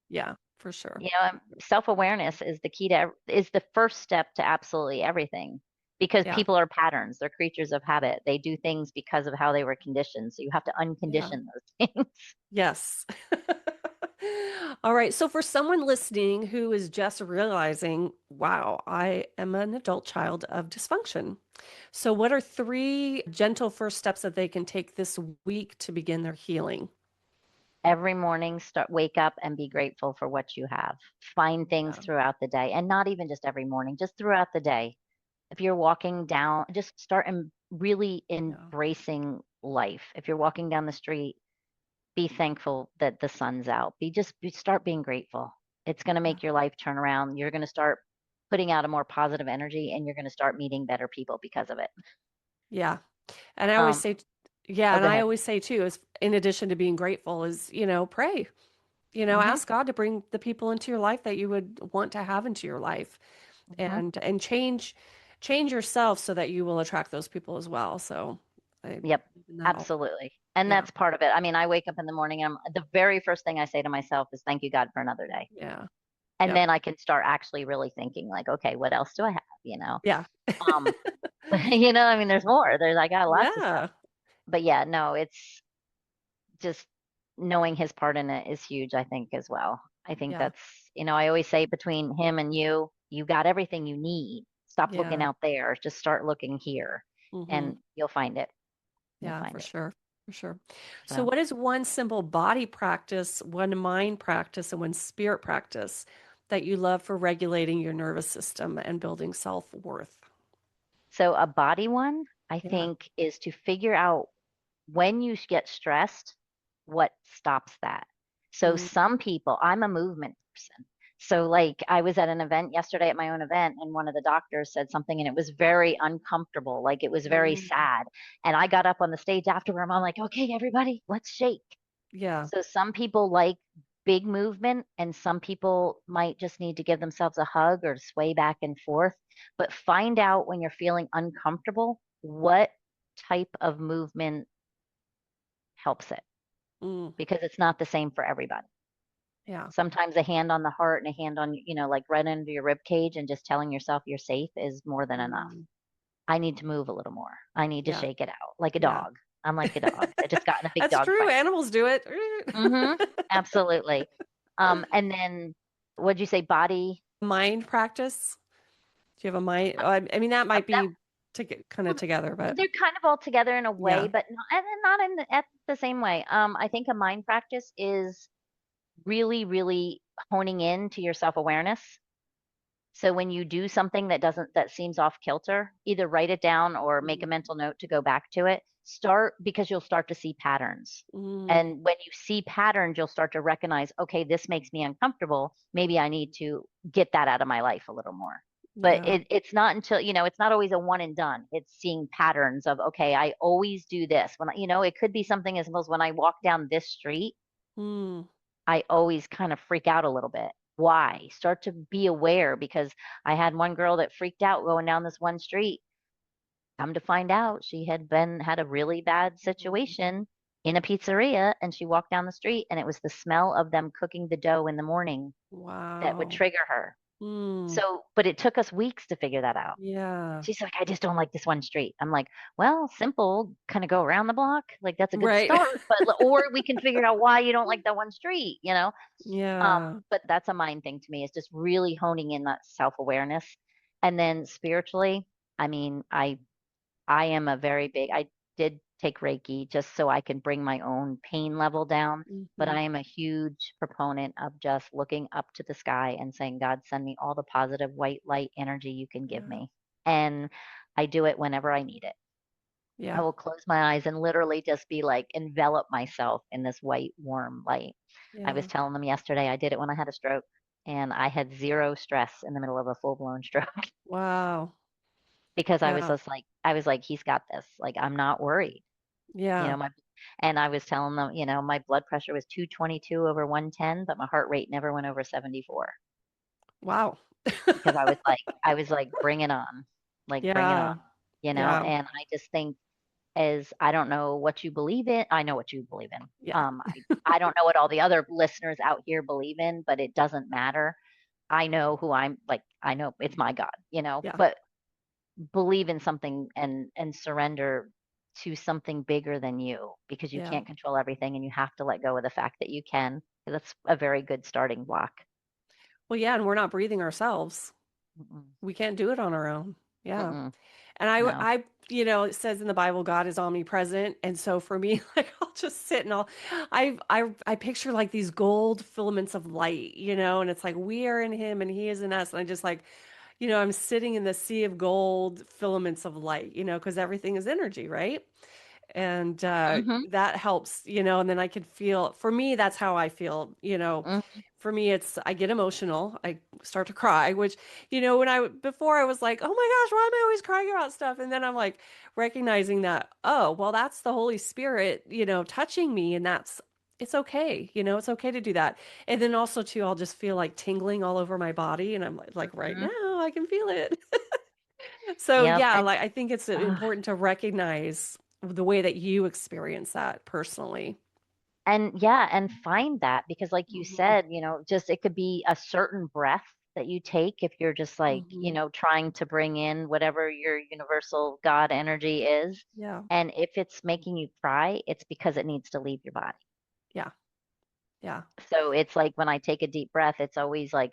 yeah, for sure. Self-awareness is is the first step to absolutely everything because Yeah, people are patterns. They're creatures of habit. They do things because of how they were conditioned. So you have to yeah. uncondition those things. Yes. All right. So for someone listening who is just realizing, wow, I am an adult child of dysfunction. So what are three gentle first steps that they can take this week to begin their healing? Every morning, wake up and be grateful for what you have. Find things Yeah. throughout the day, and not even just every morning, just throughout the day. If you're walking down, just start really Yeah. embracing life. If you're walking down the street, be thankful that the sun's out. Start being grateful. It's going to Yeah. make your life turn around. You're going to start putting out a more positive energy, and you're going to start meeting better people because of it. Yeah. And I always Um, say, yeah, oh, and go I ahead. always say too, is in addition to being grateful, is, pray, Hmm. ask God to bring the people into your life that you would want to have into your life Hmm. and change yourself so that you will attract those people as well. So I Yep, believe in that all. absolutely. And Yeah. that's part of it. I mean, I wake up in the morning and the very first thing I say to myself is thank you God for another day. Yeah. And Yep. then I can start actually really thinking like, okay, what else do I have? Yeah. Um, I mean, there's more. I got lots of stuff. Yeah. But yeah, no, it's just knowing his part in it is huge, I think, as well. I think Yeah. that's, I always say between him and you got everything you need. Stop looking Yeah. out there. Just start looking here Hmm. and you'll find it. You'll Yeah, find for it. sure. For sure. So So, what is one simple body practice, one mind practice, and one spirit practice that you love for regulating your nervous system and building self-worth? so a body one, I Yeah. think, is to figure out when you get stressed, what stops that? So Mm, some people, I'm a movement person. So like I was at an event yesterday at my own event and one of the doctors said something and it was very uncomfortable, like it was very mm, sad. And I got up on the stage afterward and I'm like, okay, everybody, let's shake. yeah. So some people like big movement and some people might just need to give themselves a hug or sway back and forth. But find out when you're feeling uncomfortable, what type of movement helps it Mm, because it's not the same for everybody. yeah. Sometimes a hand on the heart and a hand on, like right under your rib cage and just telling yourself you're safe is more than enough. Mm, I need to move a little more. I need to yeah. shake it out like a Yeah. dog. I'm like a dog that just got in a big That's dog true. fight. Animals do it. Hmm. Absolutely. And then what'd you say? Body? Mind practice. Do you have a mind? I mean, that might That be to get kind of together, but they're kind of all together in a way, yeah. but not, and then not in at the same way. I think a mind practice is really, really honing in to your self awareness. So when you do something that seems off kilter, either write it down or make a Mm, mental note to go back to it. Start because you'll start to see patterns. mm, And when you see patterns, you'll start to recognize, okay, this makes me uncomfortable. Maybe I need to get that out of my life a little more. But yeah. it's not until, it's not always a one and done. It's seeing patterns of, okay, I always do this. It could be something as simple as when I walk down this street, Mm, I always kind of freak out a little bit. Why? Start to be aware because I had one girl that freaked out going down this one street. Come to find out, she had a really bad mm, situation in a pizzeria and she walked down the street and it was the smell of them cooking the dough in the morning that would wow. trigger her. Mm, So, but it took us weeks to figure that out. yeah. She's like, I just don't like this one street. I'm like, well, simple, kind of go around the block. Like that's a good Right. start, or we can figure out why you don't like that one street. Yeah. But that's a mind thing to me. It's just really honing in that self-awareness. And then spiritually, I mean, I am a very big I did take Reiki just so I can bring my own pain level down, but Hmm. I am a huge proponent of just looking up to the sky and saying, God, send me all the positive white light energy you can give Yeah. me. And I do it whenever I need it. I Yeah. will close my eyes and literally just be like, envelop myself in this white, warm light. I was Yeah. telling them yesterday, I did it when I had a stroke and I had zero stress in the middle of a full blown stroke Wow. because Yeah. I was like, he's got this. Like, I'm not worried. You Yeah. know, my, and I was telling them, my blood pressure was 222 over 110, but my heart rate never went over 74 Wow. because I was like, bring it on, like, bring it on, Yeah. Yeah. and I just think as I don't know what you believe in. I know what you believe in. Yeah. I don't know what all the other listeners out here believe in, but it doesn't matter. I know who I'm like, I know it's my God, Yeah. but believe in something and surrender to something bigger than you because you Yeah. can't control everything and you have to let go of the fact that you can. That's a very good starting block. Well, yeah, and we're not breathing ourselves. Mm-mm. We can't do it on our own. Yeah. Mm-mm. And No. it says in the Bible, God is omnipresent. And so for me, like I'll just sit and I picture like these gold filaments of light, and it's like we are in him and he is in us. And I just like, I'm sitting in the sea of gold filaments of light, because everything is energy, right? And Mm-hmm. that helps, and then I could feel, for me, that's how I feel, Mm-hmm. for me, I get emotional. I start to cry, which, before I was like, oh my gosh, why am I always crying about stuff? And then I'm like recognizing that, oh, well, that's the Holy Spirit, touching me. And it's okay. It's okay to do that. And then also too, I'll just feel like tingling all over my body. And I'm like right Mm-hmm. now I can feel it. So Yep. yeah, And like I think it's uh, important to recognize the way that you experience that personally. and yeah, and find that because like you Hmm. said, just it could be a certain breath that you take if you're just like, Hmm. trying to bring in whatever your universal God energy is. Yeah. And if it's making you cry, it's because it needs to leave your body. Yeah. Yeah. So it's like when I take a deep breath, it's always like,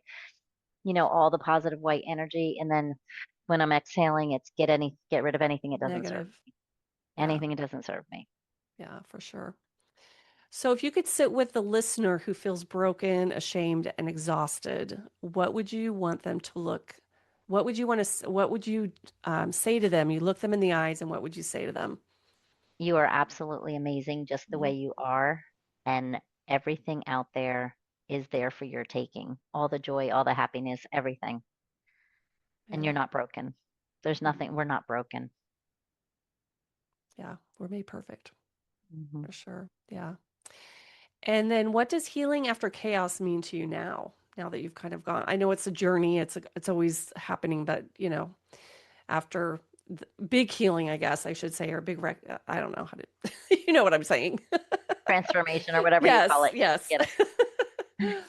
all the positive white energy. And then when I'm exhaling, it's get rid of anything it doesn't serve, Negative. Yeah. anything it doesn't serve me. Yeah, for sure. So if you could sit with the listener who feels broken, ashamed, and exhausted, what would you want them to look? What would you say to them? You look them in the eyes, and what would you say to them? You are absolutely amazing just the way Mm. you are. And everything out there is there for your taking. All the joy, all the happiness, everything. And Yeah. you're not broken. There's Mm. nothing, we're not broken. Yeah. We're made perfect Hmm. for sure. Yeah. And then what does healing after chaos mean to you now? Now that you've kind of gone, I know it's a journey, it's always happening, but after big healing, I guess I should say, or I don't know how to, you know what I'm saying. Transformation or whatever you call Yes, it. Yeah, yes. I get it.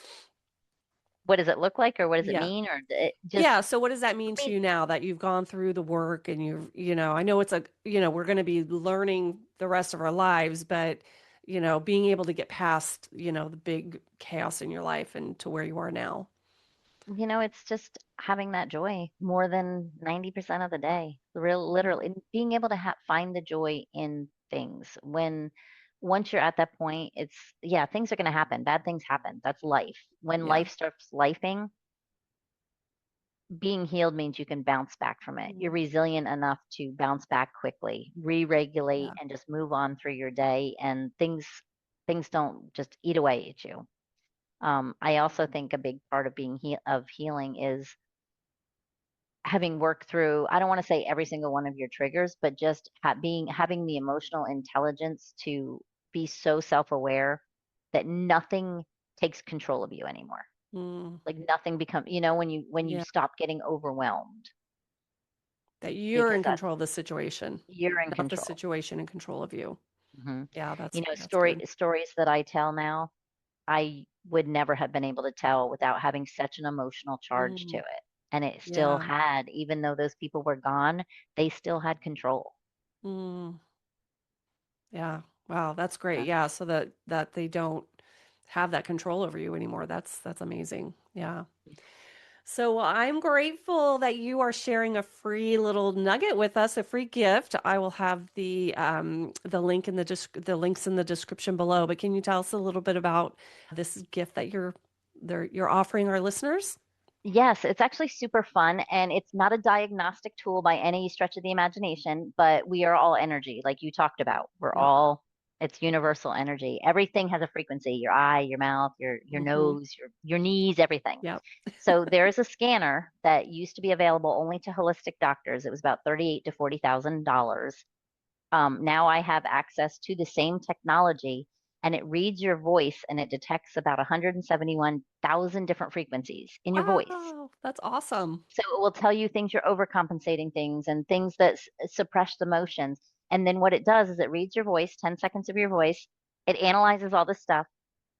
What does it look like or what does it Yeah. mean? Or it just Yeah. So what does that for mean to me, you now that you've gone through the work and I know we're going to be learning the rest of our lives, but, being able to get past, the big chaos in your life and to where you are now. it's just having that joy more than 90% of the day. Yeah. Literally being able to find the joy in things. When once you're at that point, it's yeah, things are going to happen. Bad things happen. That's life. When Yeah. life starts lifing, being healed means you can bounce back from it. You're Mm. resilient enough to bounce back quickly, re-regulate Yeah. and just move on through your day and things don't just eat away at you. I also think a big part of of healing is having worked through, I don't want to say every single one of your triggers, but just having the emotional intelligence to be so self-aware that nothing takes control of you anymore. Mm. Like nothing becomes, when you Yeah. stop getting overwhelmed That you're because in that control of the situation, you're in not the control. situation in control of you. Hmm. Yeah, that's Story good. stories that I tell now, I would never have been able to tell without having such an emotional charge to Mm. it. And it still Yeah. had, even though those people were gone, they still had control. Mm. Yeah. Wow, that's great. Uh, Yeah, so that they don't have that control over you anymore. That's amazing. Yeah. So well, I'm grateful that you are sharing a free little nugget with us, a free gift. I will have the link in the links in the description below. But can you tell us a little bit about this gift that you're offering our listeners? Yes, it's actually super fun and it's not a diagnostic tool by any stretch of the imagination, but we are all energy, like you talked about. Yep. It's universal energy. Everything has a frequency, your eye, your mouth, your Mm-hmm. nose, your knees, everything. Yep. So there is a scanner that used to be available only to holistic doctors. It was about 38 to $40,000. Now I have access to the same technology and it reads your voice and it detects about 171,000 different frequencies in your voice. Wow, that's awesome. So it will tell you things you're overcompensating things and things that suppress the emotions. And then what it does is it reads your voice, 10 seconds of your voice. It analyzes all the stuff.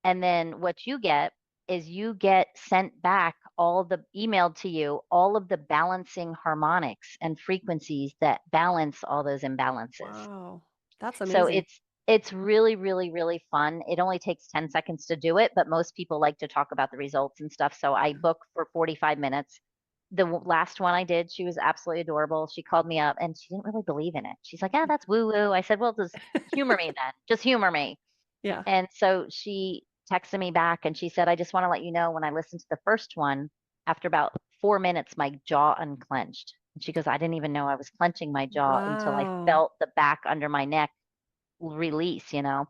And then what you get is you get sent back emailed to you all of the balancing harmonics and frequencies that balance all those imbalances. Wow, that's So amazing. it's really, really, really fun. It only takes 10 seconds to do it, but most people like to talk about the results and stuff. So I book for 45 minutes. last one I did, she was absolutely adorable. She called me up and she didn't really believe in it. She's like, "Yeah, that's woo woo." I said, "Well, just humor me then. Just humor me." Yeah. And so she texted me back and she said, "I just want to let you know when I listened to the first one, after about 4 minutes, my jaw unclenched." And she goes, "I didn't even know I was clenching my jaw until I Wow. felt the back under my neck release, you know?"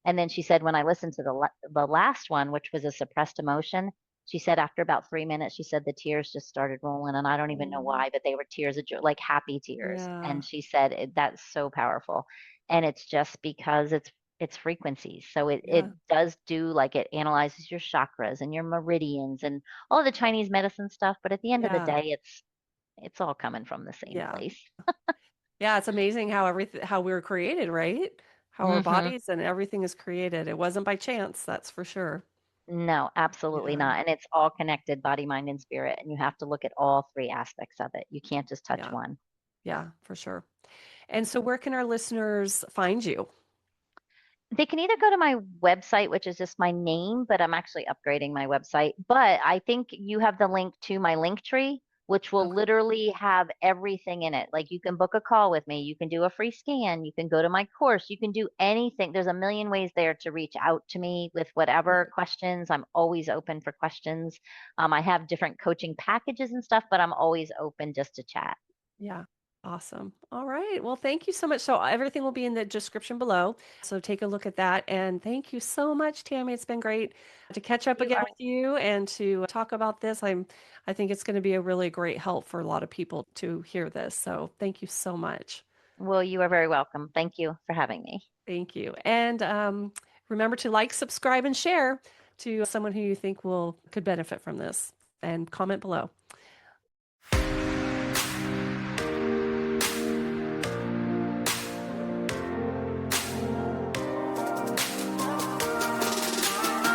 And then she said, when I listened to the last one, which was a suppressed emotion, she said after about 3 minutes, she said the tears just started rolling, and I don't even know Oh, why, but they were tears of joy, like happy tears. yeah. And she said that's so powerful, and it's just because it's frequencies. So it Yeah. does do like it analyzes your chakras and your meridians and all the Chinese medicine stuff. But at the end of the Yeah. day, it's all coming from the same Yeah. place. Yeah, it's amazing how how we were created, right? How our Hmm. bodies and everything is created. It wasn't by chance, that's for sure. No, absolutely Yeah. not. And it's all connected, body, mind, and spirit. And you have to look at all three aspects of it. You can't just touch Yeah. one. Yeah, for sure. And so where can our listeners find you? They can either go to my website, which is just my name, but I'm actually upgrading my website. But I think you have the link to my link tree, which will Okay. literally have everything in it. Like you can book a call with me, you can do a free scan, you can go to my course, you can do anything. There's a million ways there to reach out to me with whatever Perfect. questions. I'm always open for questions. I have different coaching packages and stuff, but I'm always open just to chat. Yeah. Awesome. All right. Well, thank you so much. So everything will be in the description below. So take a look at that. And thank you so much, Tammy. It's been great to catch up You again are, with you and to talk about this. I think it's going to be a really great help for a lot of people to hear this. So thank you so much. well, you are very welcome. Thank you for having me. Thank you. And remember to like, subscribe, and share to someone who you think will could benefit from this and comment below.